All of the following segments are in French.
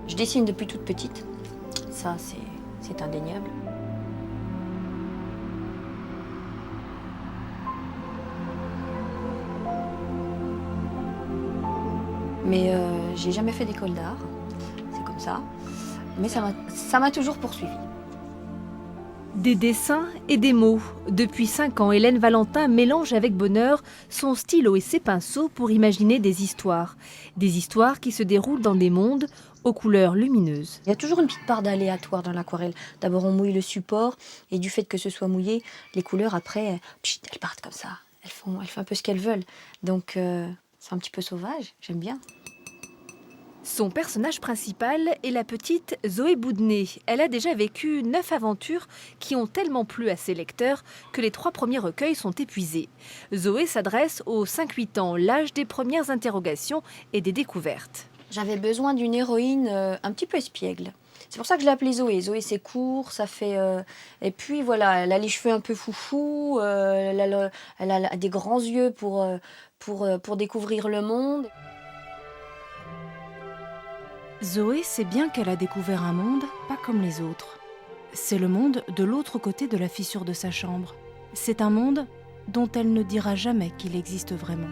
Je dessine depuis toute petite, ça c'est indéniable. Mais j'ai jamais fait d'école d'art, c'est comme ça. Mais ça m'a toujours poursuivi. Des dessins et des mots. Depuis 5 ans, Hélène Valentin mélange avec bonheur son stylo et ses pinceaux pour imaginer des histoires. Des histoires qui se déroulent dans des mondes aux couleurs lumineuses. Il y a toujours une petite part d'aléatoire dans l'aquarelle. D'abord on mouille le support et du fait que ce soit mouillé, les couleurs après, elles partent comme ça. Elles font un peu ce qu'elles veulent. Donc c'est un petit peu sauvage, j'aime bien. Son personnage principal est la petite Zoé Boudnay. Elle a déjà vécu 9 aventures qui ont tellement plu à ses lecteurs que les 3 premiers recueils sont épuisés. Zoé s'adresse aux 5-8 ans, l'âge des premières interrogations et des découvertes. J'avais besoin d'une héroïne un petit peu espiègle. C'est pour ça que je l'ai appelée Zoé. Zoé, c'est court, ça fait... Et puis voilà, elle a les cheveux un peu foufou, elle a des grands yeux pour découvrir le monde. Zoé sait bien qu'elle a découvert un monde pas comme les autres. C'est le monde de l'autre côté de la fissure de sa chambre. C'est un monde dont elle ne dira jamais qu'il existe vraiment.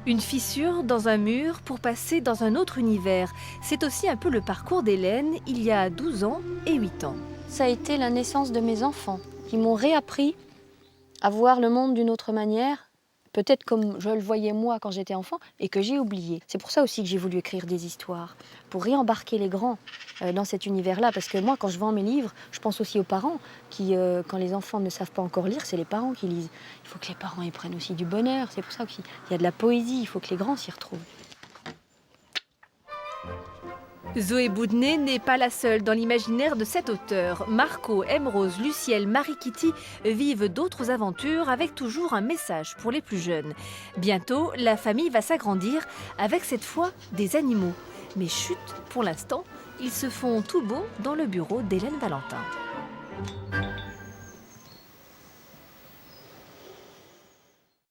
Une fissure dans un mur pour passer dans un autre univers. C'est aussi un peu le parcours d'Hélène il y a 12 ans et 8 ans. Ça a été la naissance de mes enfants qui m'ont réappris à voir le monde d'une autre manière, peut-être comme je le voyais moi quand j'étais enfant et que j'ai oublié. C'est pour ça aussi que j'ai voulu écrire des histoires, pour réembarquer les grands dans cet univers-là. Parce que moi, quand je vends mes livres, je pense aussi aux parents qui, quand les enfants ne savent pas encore lire, c'est les parents qui lisent. Il faut que les parents y prennent aussi du bonheur. C'est pour ça qu'il y a de la poésie, il faut que les grands s'y retrouvent. Zoé Boudnay n'est pas la seule dans l'imaginaire de cet auteur. Marco, M-Rose, Luciel, Marie-Kitty vivent d'autres aventures avec toujours un message pour les plus jeunes. Bientôt, la famille va s'agrandir avec cette fois des animaux. Mais chut, pour l'instant, ils se font tout beaux dans le bureau d'Hélène Valentin.